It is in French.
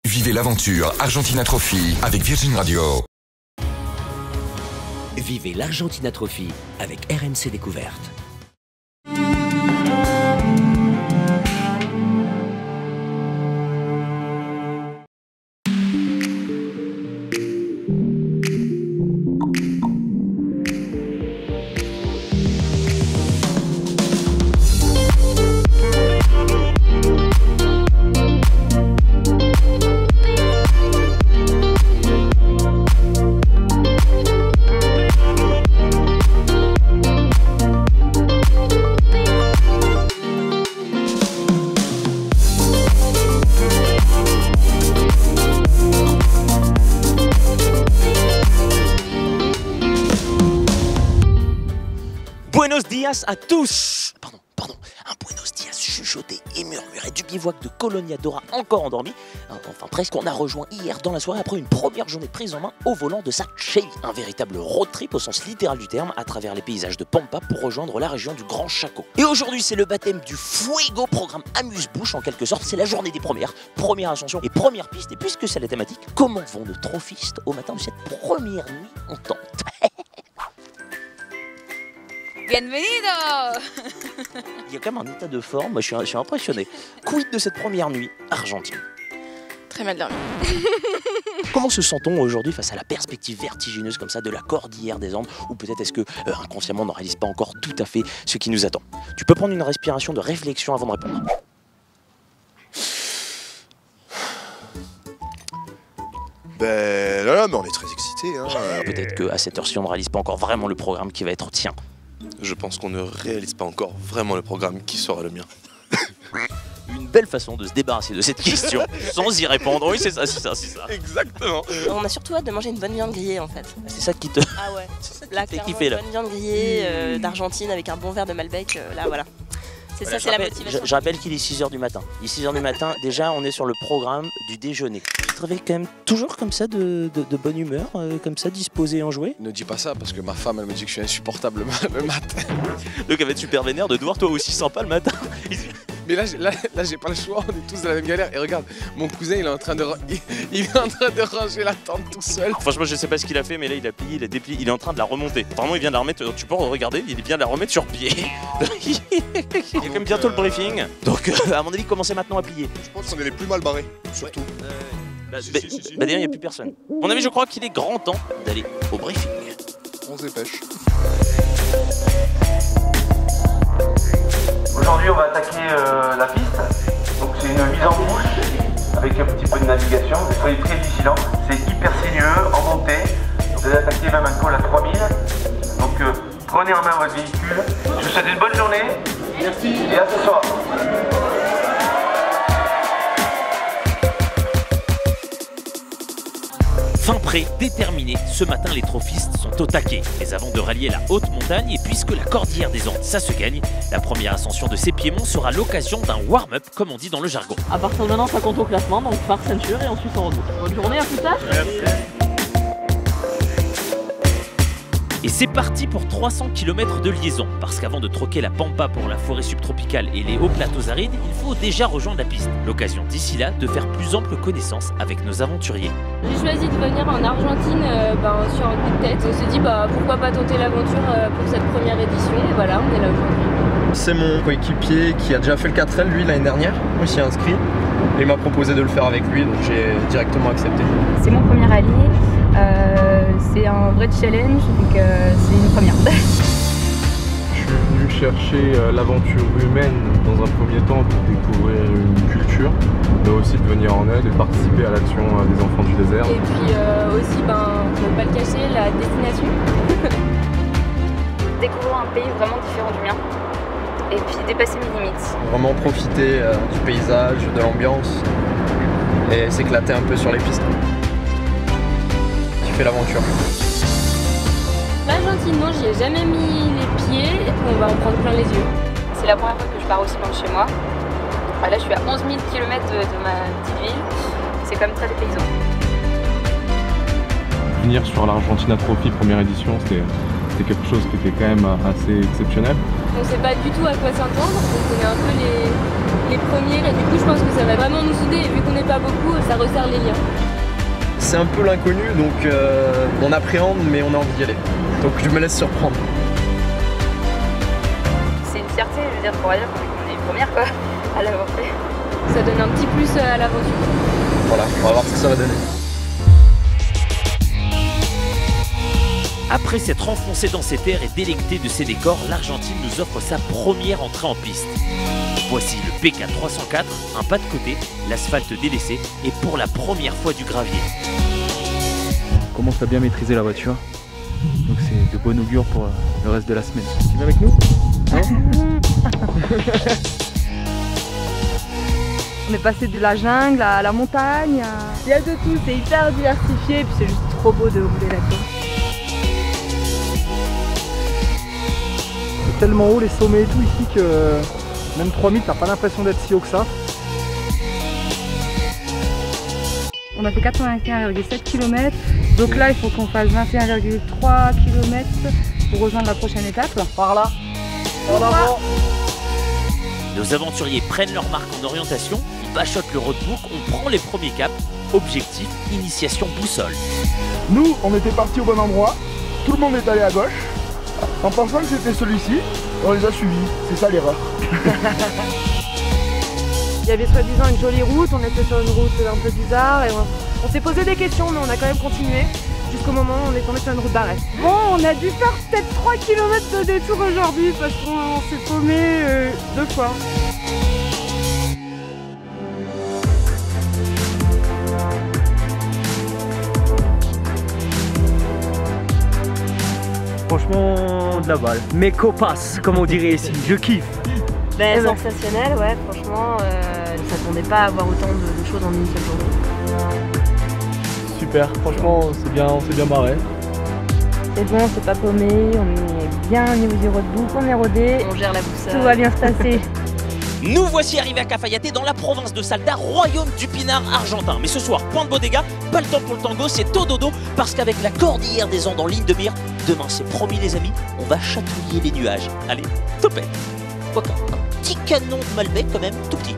Vivez l'aventure Argentina Trophy avec Virgin Radio. Vivez l'Argentina Trophy avec RMC Découverte. Buenos días à tous. Un buenos dias chuchoté et murmuré du bivouac de Colonia Dora encore endormi. Enfin presque, on a rejoint hier dans la soirée après une première journée de prise en main au volant de sa Chevy. Un véritable road trip au sens littéral du terme à travers les paysages de Pampa pour rejoindre la région du Grand Chaco. Et aujourd'hui c'est le baptême du Fuego, programme amuse-bouche en quelque sorte. C'est la journée des première ascension et première piste. Et puisque c'est la thématique, comment vont nos trophistes au matin de cette première nuit en tente? Bienvenido. Il y a quand même un état de forme, moi je suis impressionné. Quid de cette première nuit argentine? Très mal dormi. Comment se sent-on aujourd'hui face à la perspective vertigineuse comme ça de la cordillère des Andes? Ou peut-être est-ce que inconsciemment on ne réalise pas encore tout à fait ce qui nous attend? Tu peux prendre une respiration de réflexion avant de répondre. Ben là, mais on est très excités. Hein. Peut-être qu'à cette heure-ci on ne réalise pas encore vraiment le programme qui va être tien. Je pense qu'on ne réalise pas encore vraiment le programme qui sera le mien. Une belle façon de se débarrasser de cette question sans y répondre. Oui, c'est ça. Exactement. On a surtout hâte de manger une bonne viande grillée en fait. C'est ça qui te... Ah ouais, là, fait clairement, kiffer, là. une bonne viande grillée d'Argentine avec un bon verre de Malbec, là voilà. C'est ça, c'est la motivation. Je rappelle qu'il est 6h du matin. Il est 6h du matin, déjà on est sur le programme du déjeuner. Tu te réveilles quand même toujours comme ça de bonne humeur, comme ça disposé à en jouer? Ne dis pas ça parce que ma femme elle me dit que je suis insupportable le matin. Donc elle va être super vénère de devoir toi aussi sympa le matin. Mais là j'ai pas le choix, on est tous dans la même galère. Et regarde, mon cousin il est en train de ranger la tente tout seul. Franchement je sais pas ce qu'il a fait mais là il a plié, il a déplié, il est en train de la remonter. Vraiment il vient de la remettre, tu peux regarder, il vient de la remettre sur pied. Il y a quand même bientôt le briefing. Donc à mon avis commencez maintenant à plier. Je pense qu'on est les plus mal barrés, surtout. D'ailleurs il n'y a plus personne. À mon avis je crois qu'il est grand temps d'aller au briefing. On se dépêche. Aujourd'hui, on va attaquer la piste. Donc, c'est une mise en bouche avec un petit peu de navigation. Soyez très vigilants. C'est hyper sinueux en montée. Vous allez attaquer même un col à 3000. Donc, prenez en main votre véhicule. Je vous souhaite une bonne journée. Merci. Et à ce soir. Fin prêt, déterminé, ce matin les trophistes sont au taquet. Mais avant de rallier la haute montagne, et puisque la cordillère des Andes, ça se gagne, la première ascension de ces piémonts sera l'occasion d'un warm-up, comme on dit dans le jargon. À partir de maintenant, ça compte au classement, donc phare, ceinture et ensuite on route. Bonne journée, à plus tard. Et c'est parti pour 300 km de liaison, parce qu'avant de troquer la Pampa pour la forêt subtropicale et les hauts plateaux arides, il faut déjà rejoindre la piste. L'occasion d'ici là de faire plus ample connaissance avec nos aventuriers. J'ai choisi de venir en Argentine sur un coup de tête. On s'est dit pourquoi pas tenter l'aventure pour cette première édition et voilà, on est là aujourd'hui. C'est mon coéquipier qui a déjà fait le 4L lui l'année dernière, il s'y est inscrit et il m'a proposé de le faire avec lui donc j'ai directement accepté. C'est mon premier rallye, c'est un vrai challenge donc c'est une première. Je suis venu chercher l'aventure humaine dans un premier temps pour découvrir une culture, mais aussi de venir en aide et participer à l'action des enfants du désert. Et puis aussi, on ne peut pas le cacher, la destination. Découvrir un pays vraiment différent du mien et puis dépasser mes limites. Vraiment profiter du paysage, de l'ambiance et s'éclater un peu sur les pistes. Kiffer l'aventure. L'Argentine, non, j'y ai jamais mis les pieds, on va en prendre plein les yeux. C'est la première fois que je pars aussi loin de chez moi. Là, je suis à 11 000 km de ma petite ville. C'est quand même très dépaysant. Venir sur l'Argentina Trophy première édition, c'était quelque chose qui était quand même assez exceptionnel. On ne sait pas du tout à quoi s'attendre, on connaît un peu les premiers. Et du coup, je pense que ça va vraiment nous souder. Et vu qu'on n'est pas beaucoup, ça resserre les liens. C'est un peu l'inconnu, donc on appréhende, mais on a envie d'y aller. Donc je me laisse surprendre. C'est une fierté, je veux dire, pour dire qu'on est les premières quoi, à l'avoir fait. Ça donne un petit plus à l'aventure. Voilà, on va voir ce que ça va donner. Après s'être enfoncé dans ses terres et délecté de ses décors, l'Argentine nous offre sa première entrée en piste. Voici le PK 304, un pas de côté, l'asphalte délaissé et pour la première fois du gravier. On commence à bien maîtriser la voiture, donc c'est de bon augure pour le reste de la semaine. Tu viens avec nous? Non? On est passé de la jungle à la montagne. Il y a de tout, c'est hyper diversifié et puis c'est juste trop beau de rouler là-dedans. C'est tellement haut les sommets et tout ici que même 3000 t'as pas l'impression d'être si haut que ça. On a fait 81,7 km, donc là il faut qu'on fasse 21,3 km pour rejoindre la prochaine étape. Par là, en avant. Nos aventuriers prennent leur marque en orientation, ils bachotent le roadbook, on prend les premiers caps. Objectif, initiation boussole. Nous, on était partis au bon endroit, tout le monde est allé à gauche, en pensant que c'était celui-ci, on les a suivis, c'est ça l'erreur. Il y avait soi-disant une jolie route, on était sur une route un peu bizarre et on s'est posé des questions mais on a quand même continué jusqu'au moment où on est tombé sur une route d'arrêt. Bon, on a dû faire peut-être 3 km de détour aujourd'hui parce qu'on s'est paumé 2 fois. Franchement, de la balle. Mais copasse, comme on dirait ici, je kiffe. Ben, sensationnel, ouais, franchement, je s'attendait pas à avoir autant de choses en une seule journée. Super, franchement, c'est bien barré. C'est bon, c'est pas paumé, on est bien au niveau du roadbook, on est rodé. On gère la boussole. Tout va bien se passer. Nous voici arrivés à Cafayate dans la province de Salta, royaume du pinard argentin. Mais ce soir, point de bodega, pas le temps pour le tango, c'est au dodo, parce qu'avec la cordillère des Andes en ligne de mire, demain c'est promis les amis, on va chatouiller les nuages. Allez, topette. Quoi qu'un petit canon de Malbec quand même, tout petit.